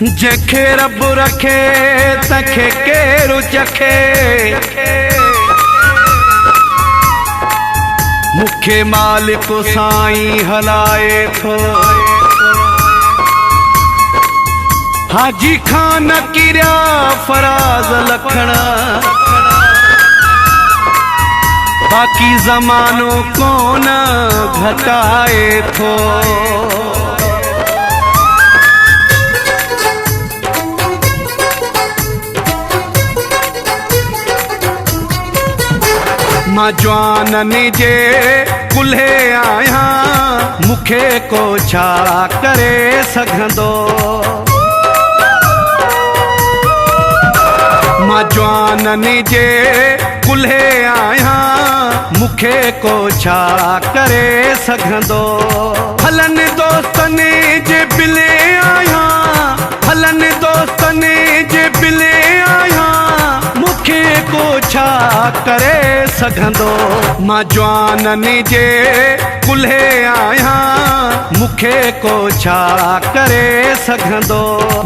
जंहिंखे रब रखे तंहिंखे केरु चखे। मूंखे मालिक साईं हलाए थो। हाजी खान किरिया फराज़ लखण, बाक़ी ज़मानो कोन घटाए थो। मां जवाननि जे कुल्हे आहियां, मूंखे को छा करे सघंदो। मां जवाननि जे कुल्हे आहियां, मूंखे को छा करे सघंदो। हलनि दोस्तनि जे बिले आहियां, हलनि दोस्तनि जे बिले आहियां, मूंखे को छा करे सघंदो। मां जवाननि जे कुल्हे आहियां, मूंखे को छा करे सघंदो।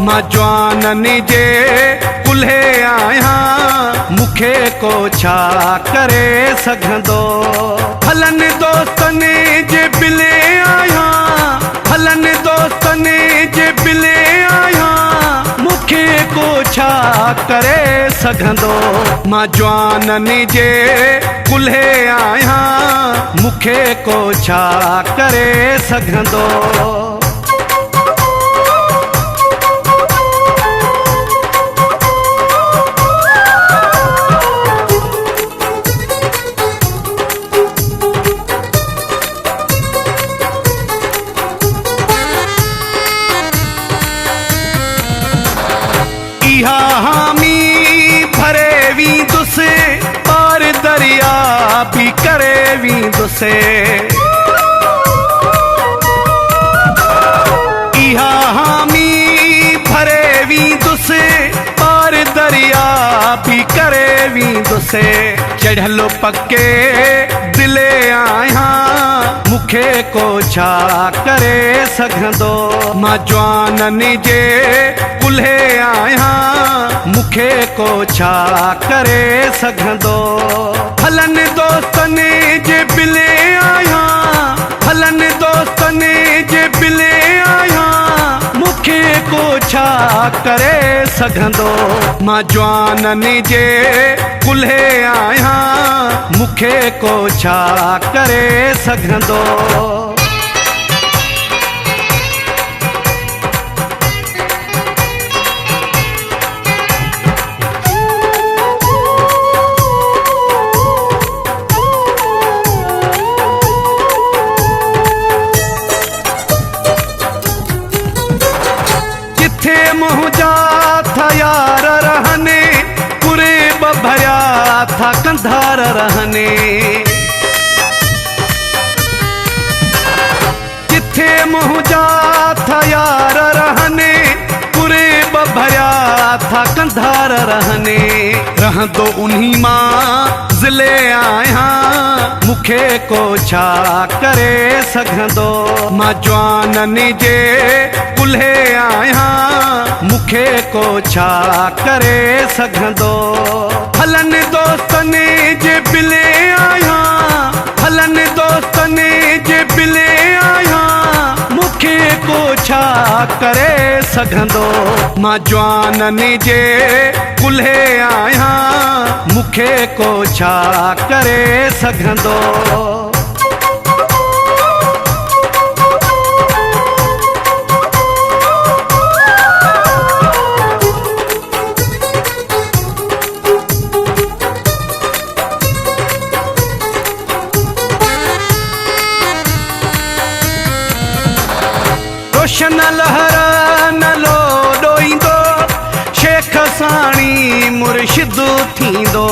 मां जवाननि जे कुल्हे आहियां, मूंखे को छा करे सघंदो। हलनि दोस्तनि जे बिले आहियां, हलनि दोस्तनि जे बिले आहियां, मूंखे को छा करे सघंदो। मां जवाननि जे कुल्हे आहियां, मूंखे को छा करे सघंदो। इहा हामी भरे वींदुसि, पार दरिया भी करे वींदुसि। इहा हामी भरे वींदुसि, पार दरिया भी करे वींदुसि। चढ़ियल पके दिले आहियां, मूंखे को छा करे सघंदो। मां जवाननि जे कुल्हे आहियां, मूंखे को छा करे सघंदो। हलनि दोस्तनि जे बिले आहियां, हलनि दोस्तनि जे बिले आहियां, मूंखे को छा करे सघंदो। मां जवाननि जे कुल्हे आहियां, मूंखे को छा करे सघंदो। जिथे मुंहिंजा था यार रहने, पूरे भरिया था कंधार रहने। जिथे मुंहिंजा था यार रहने, पूरे भरिया था कंधार रहने। रहंदो उन्हीं मां ज़िले आहियां, मूंखे को छा करे सघंदो। मां जवाननि जे कुल्हे आहियां, मूंखे को छा करे सघंदो। हलनि दोस्तनि जे बिले आहियां, हलनि दोस्तनि जे बिले आहियां, मूंखे को छा करे सघंदो। मां जवाननि जे कुल्हे आहियां, मूंखे को छा करे सघंदो। रोशन लहर न लोॾोईंदो, शेख साणी मुर्शिद थींदो।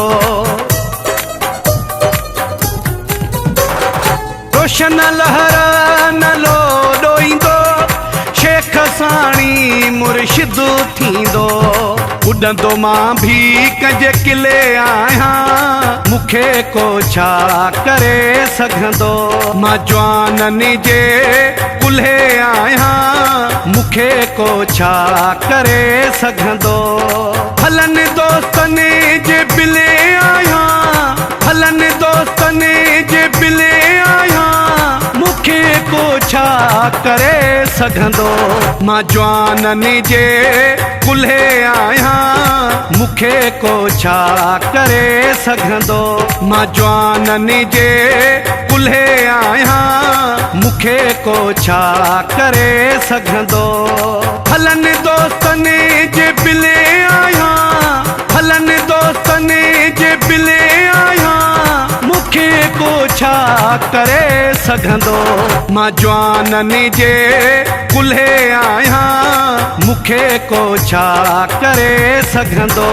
रोशन लहर न लोॾोईंदो, शेख साणी मुर्शिद थींदो। उॾंदो मां भी कंहिंजे किले आहियां, मूंखे को छा करे सघंदो। मां जवाननि जे कुल्हे आहियां, मूंखे को छा करे सघंदो। हलनि दोस्तनि जे बिले आहियां, हलनि दोस्तनि जे बिले आहियां, मूंखे को छा करे सघंदो। मां जवाननि जे कुल्हे आहियां, मूंखे को छा करे सघंदो। मां जवाननि जे कुल्हे आहियां, मूंखे को छा करे सघंदो। हलनि दोस्तनि जे बिले आहियां, हलनि दोस्तनि जे बिले आहियां, मूंखे को छा करे सघंदो। मां जवाननि जे कुल्हे आहियां, मूंखे को छा करे सघंदो।